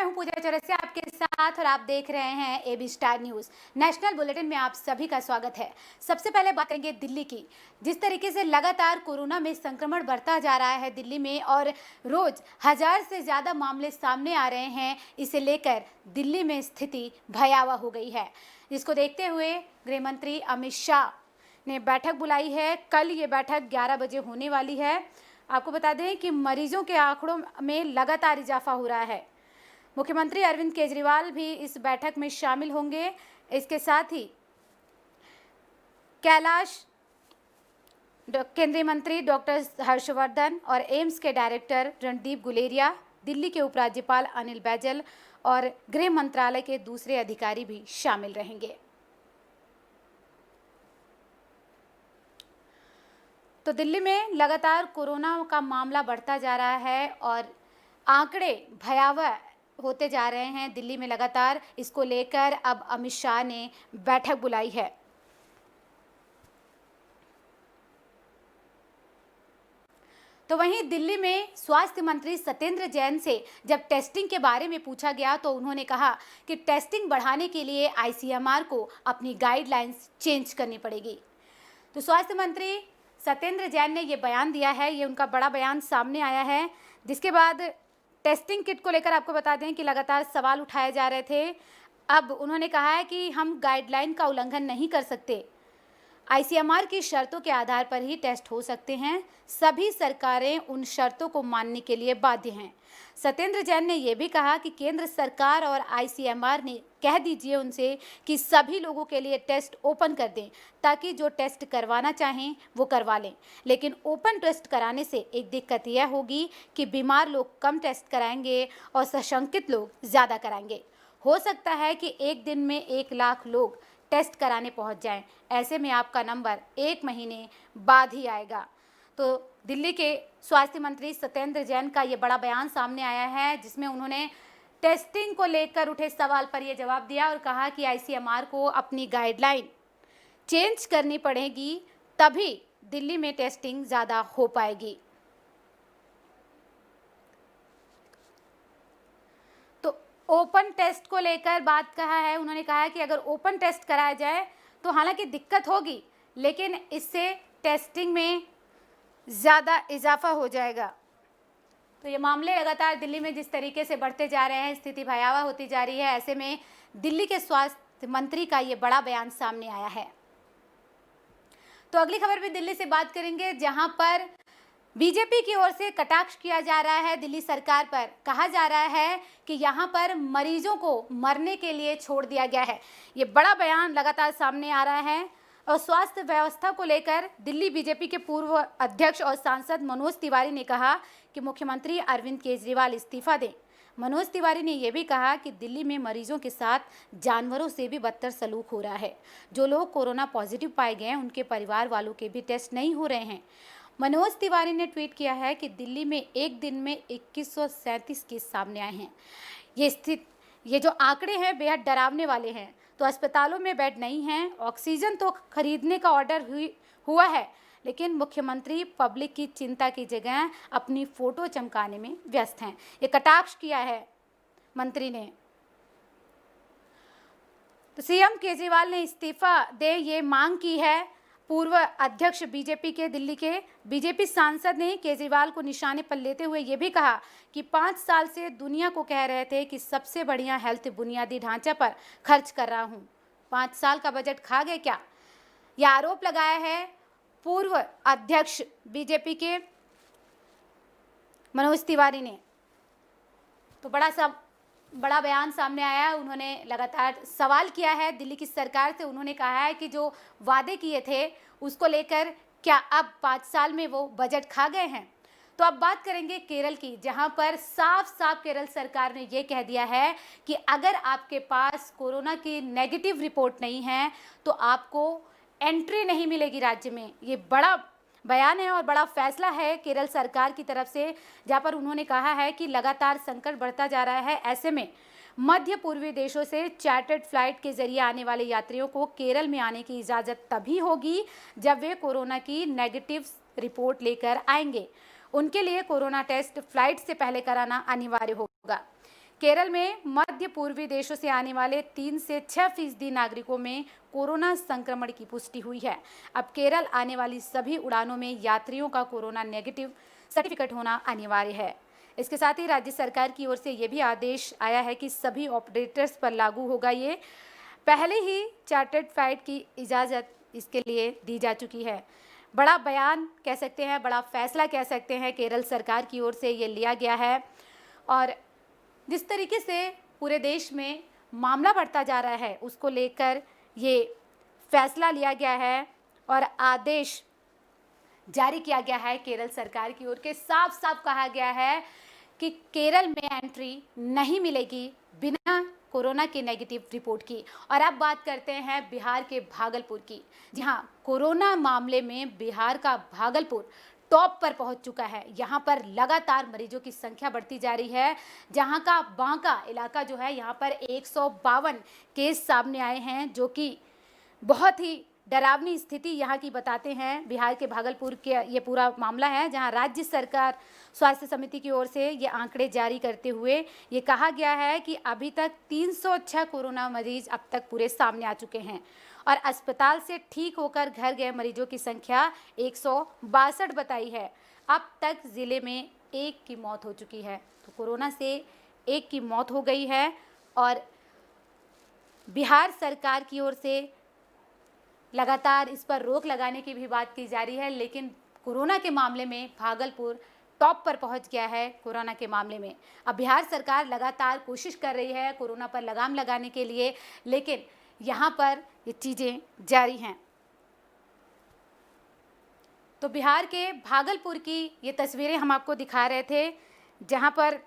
मैं हूं पूजा चौरसिया आपके साथ और आप देख रहे हैं AB star news national bulletin में आप सभी का स्वागत है। सबसे पहले बात करेंगे दिल्ली की। जिस तरीके से लगातार कोरोना में संक्रमण बढ़ता जा रहा है दिल्ली में और रोज 1000 से ज्यादा मामले सामने आ रहे हैं, इसे लेकर दिल्ली में स्थिति भयावह हो गई है, जिसको देखते हुए गृह मंत्री अमित शाह ने बैठक बुलाई है। कल ये बैठक 11 बजे होने वाली है। आपको बता दें कि मरीजों के आंकड़ों में लगातार इजाफा हो रहा है। मुख्यमंत्री अरविंद केजरीवाल भी इस बैठक में शामिल होंगे। इसके साथ ही कैलाश केंद्रीय मंत्री डॉक्टर हर्षवर्धन और एम्स के डायरेक्टर रणदीप गुलेरिया, दिल्ली के उपराज्यपाल अनिल बैजल और गृह मंत्रालय के दूसरे अधिकारी भी शामिल रहेंगे। तो दिल्ली में लगातार कोरोना का मामला बढ़ता जा रहा है और आंकड़े भयावह होते जा रहे हैं दिल्ली में लगातार। इसको लेकर अब अमित शाह ने बैठक बुलाई है। तो वहीं दिल्ली में स्वास्थ्य मंत्री सत्येंद्र जैन से जब टेस्टिंग के बारे में पूछा गया तो उन्होंने कहा कि टेस्टिंग बढ़ाने के लिए आईसीएमआर को अपनी गाइडलाइंस चेंज करनी पड़ेगी। तो स्वास्थ्य मंत्री सत्येंद्र जैन ने ये बयान दिया है, ये उनका बड़ा बयान सामने आया है, जिसके बाद टेस्टिंग किट को लेकर आपको बता दें कि लगातार सवाल उठाए जा रहे थे। अब उन्होंने कहा है कि हम गाइडलाइन का उल्लंघन नहीं कर सकते, आईसीएमआर की शर्तों के आधार पर ही टेस्ट हो सकते हैं। सभी सरकारें उन शर्तों को मानने के लिए बाध्य हैं। सत्येंद्र जैन ने यह भी कहा कि केंद्र सरकार और आईसीएमआर ने कह दीजिए उनसे कि सभी लोगों के लिए टेस्ट ओपन कर दें, ताकि जो टेस्ट करवाना चाहें वो करवा लें। लेकिन ओपन टेस्ट कराने से एक दिक्कत यह होगी कि बीमार लोग कम टेस्ट कराएंगे और सशंकित लोग ज़्यादा कराएंगे। हो सकता है कि एक दिन में 1 लाख लोग टेस्ट कराने पहुंच जाएं। ऐसे में आपका नंबर 1 महीने बाद ही आएगा। तो दिल्ली के स्वास्थ्य मंत्री सत्येंद्र जैन का ये बड़ा बयान सामने आया है, जिसमें उन्होंने टेस्टिंग को लेकर उठे सवाल पर यह जवाब दिया और कहा कि आईसीएमआर को अपनी गाइडलाइन चेंज करनी पड़ेगी, तभी दिल्ली में टेस्टिंग ज़्यादा हो पाएगी। तो ओपन टेस्ट को लेकर बात कहा है, उन्होंने कहा है कि अगर ओपन टेस्ट कराया जाए तो हालांकि दिक्कत होगी, लेकिन इससे टेस्टिंग में ज़्यादा इजाफा हो जाएगा। तो ये मामले लगातार दिल्ली में जिस तरीके से बढ़ते जा रहे हैं, स्थिति भयावह होती जा रही है। ऐसे में दिल्ली के स्वास्थ्य मंत्री का ये बड़ा बयान सामने आया है। तो अगली खबर भी दिल्ली से बात करेंगे, जहां पर बीजेपी की ओर से कटाक्ष किया जा रहा है दिल्ली सरकार पर। कहा जा रहा है कि यहां पर मरीजों को मरने के लिए छोड़ दिया गया है। ये बड़ा बयान लगातार सामने आ रहा है और स्वास्थ्य व्यवस्था को लेकर दिल्ली बीजेपी के पूर्व अध्यक्ष और सांसद मनोज तिवारी ने कहा कि मुख्यमंत्री अरविंद केजरीवाल इस्तीफा दें। मनोज तिवारी ने यह भी कहा कि दिल्ली में मरीजों के साथ जानवरों से भी बदतर सलूक हो रहा है। जो लोग कोरोना पॉजिटिव पाए गए हैं, उनके परिवार वालों के भी टेस्ट नहीं हो रहे हैं। मनोज तिवारी ने ट्वीट किया है कि दिल्ली में एक दिन में 2137 केस सामने आए हैं। ये जो आंकड़े हैं बेहद डरावने वाले हैं। तो अस्पतालों में बेड नहीं हैं, ऑक्सीजन तो खरीदने का ऑर्डर हुआ है, लेकिन मुख्यमंत्री पब्लिक की चिंता की जगह अपनी फोटो चमकाने में व्यस्त हैं। ये कटाक्ष किया है मंत्री ने। तो सीएम केजरीवाल ने इस्तीफा दे ये मांग की है। पूर्व अध्यक्ष बीजेपी के दिल्ली के बीजेपी सांसद ने केजरीवाल को निशाने पर लेते हुए ये भी कहा कि 5 साल से दुनिया को कह रहे थे कि सबसे बढ़िया हेल्थ बुनियादी ढांचा पर खर्च कर रहा हूं, 5 साल का बजट खा गए क्या? यह आरोप लगाया है पूर्व अध्यक्ष बीजेपी के मनोज तिवारी ने। तो बड़ा बयान सामने आया है। उन्होंने लगातार सवाल किया है दिल्ली की सरकार से। उन्होंने कहा है कि जो वादे किए थे उसको लेकर क्या अब 5 साल में वो बजट खा गए हैं? तो अब बात करेंगे केरल की, जहां पर साफ साफ केरल सरकार ने ये कह दिया है कि अगर आपके पास कोरोना की नेगेटिव रिपोर्ट नहीं है तो आपको एंट्री नहीं मिलेगी राज्य में। ये बड़ा बयान है और बड़ा फैसला है केरल सरकार की तरफ से, जहां पर उन्होंने कहा है कि लगातार संकट बढ़ता जा रहा है। ऐसे में मध्य पूर्वी देशों से चार्टर्ड फ्लाइट के जरिए आने वाले यात्रियों को केरल में आने की इजाज़त तभी होगी जब वे कोरोना की नेगेटिव रिपोर्ट लेकर आएंगे। उनके लिए कोरोना टेस्ट फ्लाइट से पहले कराना अनिवार्य होगा। केरल में मध्य पूर्वी देशों से आने वाले 3 से 6% नागरिकों में कोरोना संक्रमण की पुष्टि हुई है। अब केरल आने वाली सभी उड़ानों में यात्रियों का कोरोना नेगेटिव सर्टिफिकेट होना अनिवार्य है। इसके साथ ही राज्य सरकार की ओर से यह भी आदेश आया है कि सभी ऑपरेटर्स पर लागू होगा ये। पहले ही चार्टर्ड फ्लाइट की इजाज़त इसके लिए दी जा चुकी है। बड़ा बयान कह सकते हैं, बड़ा फैसला कह सकते हैं केरल सरकार की ओर से ये लिया गया है। और जिस तरीके से पूरे देश में मामला बढ़ता जा रहा है उसको लेकर ये फैसला लिया गया है और आदेश जारी किया गया है केरल सरकार की ओर के। साफ साफ कहा गया है कि केरल में एंट्री नहीं मिलेगी बिना कोरोना की नेगेटिव रिपोर्ट की। और अब बात करते हैं बिहार के भागलपुर की। जी हाँ, कोरोना मामले में बिहार का भागलपुर टॉप पर पहुंच चुका है। यहां पर लगातार मरीजों की संख्या बढ़ती जा रही है। जहां का बांका इलाका जो है, यहां पर 152 केस सामने आए हैं, जो कि बहुत ही डरावनी स्थिति यहाँ की बताते हैं। बिहार के भागलपुर के ये पूरा मामला है, जहां राज्य सरकार स्वास्थ्य समिति की ओर से ये आंकड़े जारी करते हुए ये कहा गया है कि अभी तक 306 कोरोना मरीज अब तक पूरे सामने आ चुके हैं और अस्पताल से ठीक होकर घर गए मरीजों की संख्या 162 बताई है। अब तक ज़िले में 1 की मौत हो चुकी है। तो कोरोना से 1 की मौत हो गई है और बिहार सरकार की ओर से लगातार इस पर रोक लगाने की भी बात की जा रही है। लेकिन कोरोना के मामले में भागलपुर टॉप पर पहुंच गया है। कोरोना के मामले में अब बिहार सरकार लगातार कोशिश कर रही है कोरोना पर लगाम लगाने के लिए, लेकिन यहाँ पर ये चीज़ें जारी हैं। तो बिहार के भागलपुर की ये तस्वीरें हम आपको दिखा रहे थे, जहाँ पर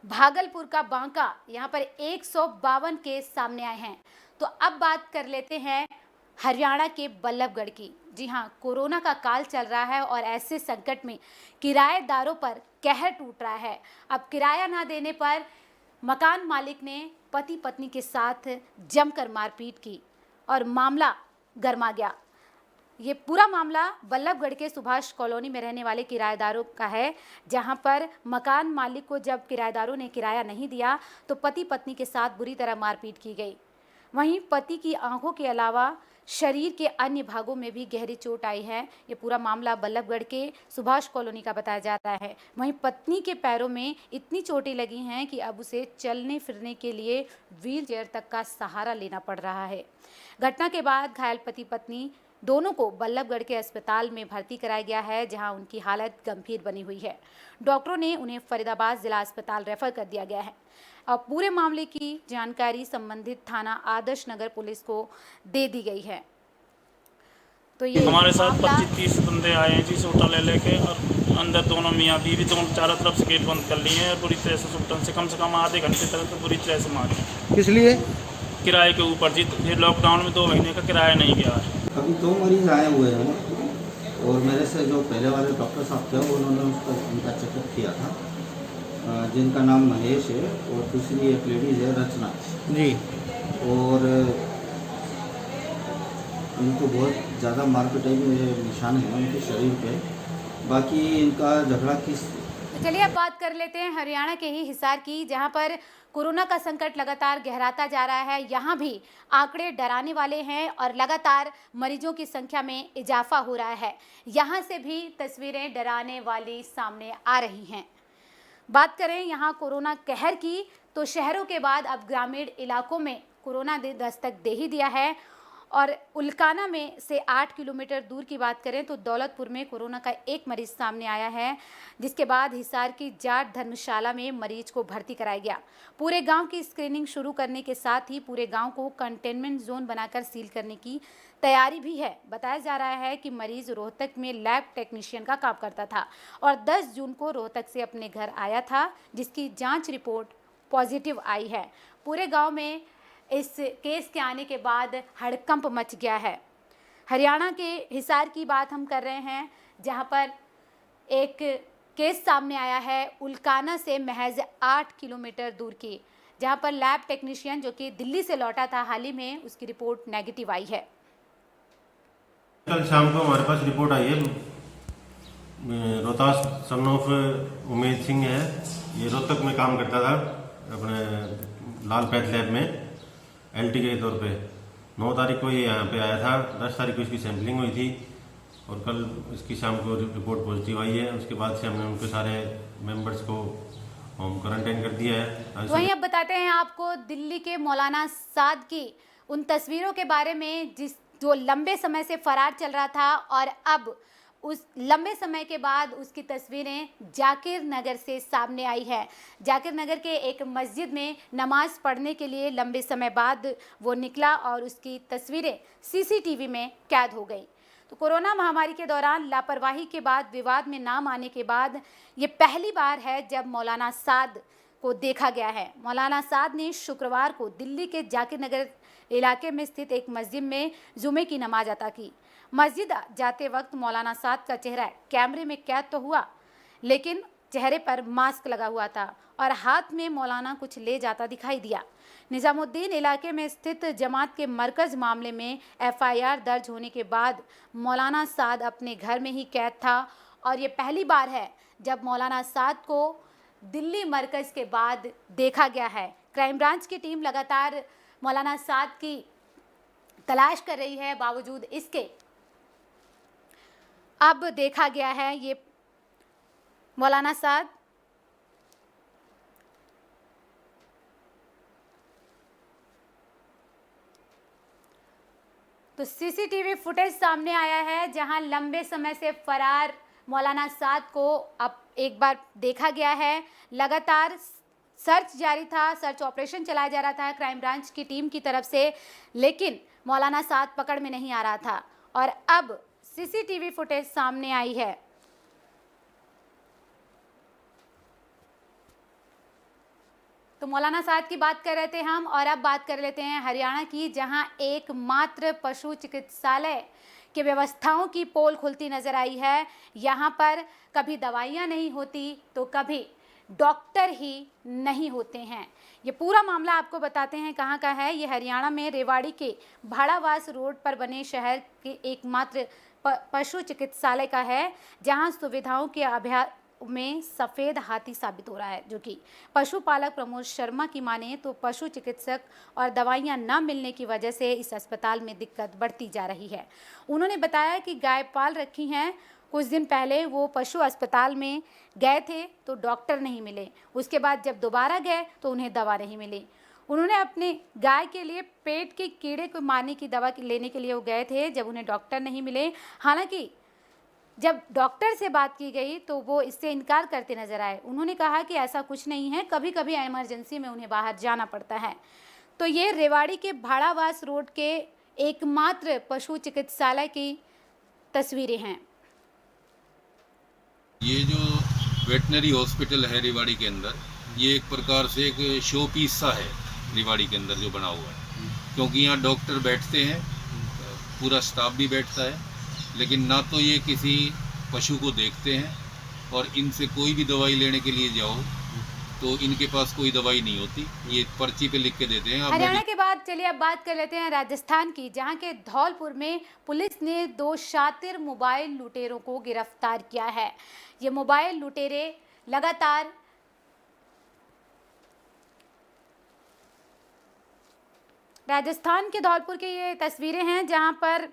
भागलपुर का बांका, यहाँ पर 152 केस सामने आए हैं। तो अब बात कर लेते हैं हरियाणा के बल्लभगढ़ की। जी हाँ, कोरोना का काल चल रहा है और ऐसे संकट में किराएदारों पर कहर टूट रहा है। अब किराया ना देने पर मकान मालिक ने पति पत्नी के साथ जमकर मारपीट की और मामला गरमा गया। ये पूरा मामला बल्लभगढ़ के सुभाष कॉलोनी में रहने वाले किराएदारों का है, जहां पर मकान मालिक को जब किराएदारों ने किराया नहीं दिया तो पति पत्नी के साथ बुरी तरह मारपीट की गई। वहीं पति की आंखों के अलावा शरीर के अन्य भागों में भी गहरी चोट आई है। ये पूरा मामला बल्लभगढ़ के सुभाष कॉलोनी का बताया जा रहा है। वहीं पत्नी के पैरों में इतनी चोटें लगी हैं कि अब उसे चलने फिरने के लिए व्हील चेयर तक का सहारा लेना पड़ रहा है। घटना के बाद घायल पति पत्नी दोनों को बल्लभगढ़ के अस्पताल में भर्ती कराया गया है, जहां उनकी हालत गंभीर बनी हुई है। डॉक्टरों ने उन्हें फरीदाबाद जिला अस्पताल रेफर कर दिया गया है। अब पूरे मामले की जानकारी संबंधित थाना आदर्श नगर पुलिस को दे दी गई है। तो ये हमारे साथ 25-30 बंदे आए हैं जी, सोटा ले लेके, और अंदर दोनों मियाँ बीवी दोनों चारों तरफ से गेट बंद कर लिए हैं और पूरी तरह से सुल्तान से कम आधे घंटे तक तो पूरी तरह से मारे। किस लिए? किराए के ऊपर जी। ये लॉकडाउन में 2 महीने का किराया नहीं गया है। अभी 2 मरीज आए हुए हैं और मेरे से जो पहले वाले डॉक्टर साहब थे उन्होंने उनका चेकअप किया था, जिनका नाम महेश है और दूसरी एक लेडीज़ है रचना जी। और इनको बहुत ज़्यादा मारपीटाई के निशान हैं उनके शरीर पे। बाकी इनका झगड़ा किस। चलिए अब बात कर लेते हैं हरियाणा के ही हिसार की, जहां पर कोरोना का संकट लगातार गहराता जा रहा है। यहाँ भी आंकड़े डराने वाले हैं और लगातार मरीजों की संख्या में इजाफा हो रहा है। यहाँ से भी तस्वीरें डराने वाली सामने आ रही हैं। बात करें यहाँ कोरोना कहर की, तो शहरों के बाद अब ग्रामीण इलाकों में कोरोना ने दस्तक दे ही दिया है। और उल्काना में से 8 किलोमीटर दूर की बात करें तो दौलतपुर में कोरोना का एक मरीज सामने आया है, जिसके बाद हिसार की जाट धर्मशाला में मरीज को भर्ती कराया गया। पूरे गांव की स्क्रीनिंग शुरू करने के साथ ही पूरे गांव को कंटेनमेंट जोन बनाकर सील करने की तैयारी भी है। बताया जा रहा है कि मरीज रोहतक में लैब टेक्नीशियन का काम करता था और 10 जून को रोहतक से अपने घर आया था, जिसकी जाँच रिपोर्ट पॉजिटिव आई है। पूरे गाँव में इस केस के आने के बाद हड़कंप मच गया है। हरियाणा के हिसार की बात हम कर रहे हैं, जहां पर एक केस सामने आया है उल्काना से महज 8 किलोमीटर दूर की, जहां पर लैब टेक्नीशियन जो कि दिल्ली से लौटा था हाल ही में, उसकी रिपोर्ट नेगेटिव आई है। कल शाम को हमारे पास रिपोर्ट आई है, रोहतास सन ऑफ उमेश सिंह है, ये रोहतक में काम करता था अपने लाल पैथ लैब में एलटी के तौर पे। 9 तारीख को ये यहाँ पे आया था, 10 तारीख को इसकी सैंपलिंग हुई थी और कल इसकी शाम को रिपोर्ट पॉजिटिव आई है। उसके बाद से हमने उनके सारे मेंबर्स को होम क्वारंटाइन कर दिया है। वहीं अब बताते हैं आपको दिल्ली के मौलाना साद की उन तस्वीरों के बारे में जो लंबे समय से फरार चल रहा था और अब उस लंबे समय के बाद उसकी तस्वीरें जाकिर नगर से सामने आई है। जाकिर नगर के एक मस्जिद में नमाज पढ़ने के लिए लंबे समय बाद वो निकला और उसकी तस्वीरें सीसीटीवी में कैद हो गई। तो कोरोना महामारी के दौरान लापरवाही के बाद विवाद में नाम आने के बाद ये पहली बार है जब मौलाना साद को देखा गया है। मौलाना साद ने शुक्रवार को दिल्ली के जाकिर नगर इलाके में स्थित एक मस्जिद में जुमे की नमाज अता की। मस्जिद जाते वक्त मौलाना साद का चेहरा कैमरे में कैद तो हुआ, लेकिन चेहरे पर मास्क लगा हुआ था और हाथ में मौलाना कुछ ले जाता दिखाई दिया। निजामुद्दीन इलाके में स्थित जमात के मरकज मामले में एफआईआर दर्ज होने के बाद मौलाना साद अपने घर में ही कैद था और ये पहली बार है जब मौलाना साद को दिल्ली मरकज के बाद देखा गया है। क्राइम ब्रांच की टीम लगातार मौलाना साद की तलाश कर रही है। बावजूद इसके अब देखा गया है ये मौलाना साद तो सीसीटीवी फुटेज सामने आया है जहां लंबे समय से फरार मौलाना साद को अब एक बार देखा गया है। लगातार सर्च जारी था, सर्च ऑपरेशन चलाया जा रहा था क्राइम ब्रांच की टीम की तरफ से, लेकिन मौलाना साद पकड़ में नहीं आ रहा था और अब सीसीटीवी फुटेज सामने आई है। तो मौलाना साद की बात कर रहे थे हम और अब बात कर लेते हैं हरियाणा की, जहां एकमात्र पशु चिकित्सालय की व्यवस्थाओं की पोल खुलती नजर आई है। यहां पर कभी दवाइयां नहीं होती तो कभी डॉक्टर ही नहीं होते हैं। ये पूरा मामला आपको बताते हैं कहाँ का है। ये हरियाणा में रेवाड़ी के भाड़ावास रोड पर बने शहर के एकमात्र पशु चिकित्सालय का है, जहां सुविधाओं के अभाव में सफ़ेद हाथी साबित हो रहा है। जो कि पशुपालक प्रमोद शर्मा की माने तो पशु चिकित्सक और दवाइयां न मिलने की वजह से इस अस्पताल में दिक्कत बढ़ती जा रही है। उन्होंने बताया कि गाय पाल रखी हैं। कुछ दिन पहले वो पशु अस्पताल में गए थे तो डॉक्टर नहीं मिले, उसके बाद जब दोबारा गए तो उन्हें दवा नहीं मिली। उन्होंने अपने गाय के लिए पेट के कीड़े को मारने की दवा लेने के लिए वो गए थे, जब उन्हें डॉक्टर नहीं मिले। हालांकि जब डॉक्टर से बात की गई तो वो इससे इनकार करते नजर आए। उन्होंने कहा कि ऐसा कुछ नहीं है, कभी कभी इमरजेंसी में उन्हें बाहर जाना पड़ता है। तो ये रेवाड़ी के भाड़ावास रोड के एकमात्र पशु चिकित्सालय की तस्वीरें हैं। ये जो वेटनरी हॉस्पिटल है रेवाड़ी के अंदर, ये एक प्रकार से एक शो पीस सा है रेवाड़ी के अंदर जो बना हुआ है, क्योंकि यहाँ डॉक्टर बैठते हैं, पूरा स्टाफ भी बैठता है, लेकिन ना तो ये किसी पशु को देखते हैं और इनसे कोई भी दवाई लेने के लिए जाओ तो इनके पास कोई दवाई नहीं होती, ये पर्ची पे लिख के देते हैं। हरियाणा के बाद चलिए अब बात कर लेते हैं राजस्थान की, जहां के धौलपुर में पुलिस ने 2 शातिर मोबाइल लुटेरों को गिरफ्तार किया है। ये मोबाइल लुटेरे लगातार राजस्थान के धौलपुर की ये तस्वीरें हैं, जहां पर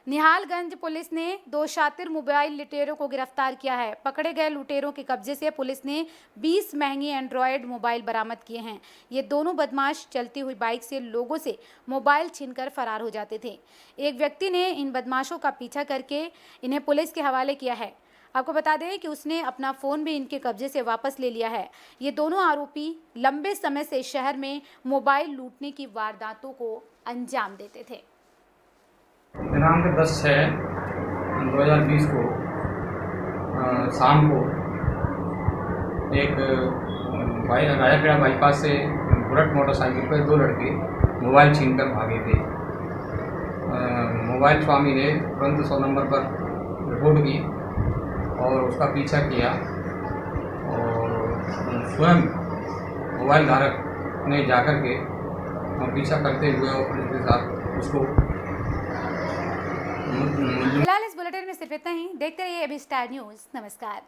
निहालगंज पुलिस ने 2 शातिर मोबाइल लुटेरों को गिरफ्तार किया है। पकड़े गए लुटेरों के कब्जे से पुलिस ने 20 महंगी एंड्रॉयड मोबाइल बरामद किए हैं। ये दोनों बदमाश चलती हुई बाइक से लोगों से मोबाइल छीनकर फरार हो जाते थे। एक व्यक्ति ने इन बदमाशों का पीछा करके इन्हें पुलिस के हवाले किया है। आपको बता दें कि उसने अपना फ़ोन भी इनके कब्जे से वापस ले लिया है। ये दोनों आरोपी लंबे समय से शहर में मोबाइल लूटने की वारदातों को अंजाम देते थे। दिनांक 10/6/2020 को शाम को एक राजाखेड़ा बाईपास से बुलेट मोटरसाइकिल पर 2 लड़के मोबाइल छीनकर भागे थे। मोबाइल स्वामी ने तुरंत 100 नंबर पर रिपोर्ट की और उसका पीछा किया और स्वयं मोबाइल धारक ने जाकर के पीछा करते हुए और पुलिस के साथ उसको। फिलहाल इस बुलेटिन में सिर्फ इतना ही। देखते रहिए एबी स्टार न्यूज़। नमस्कार।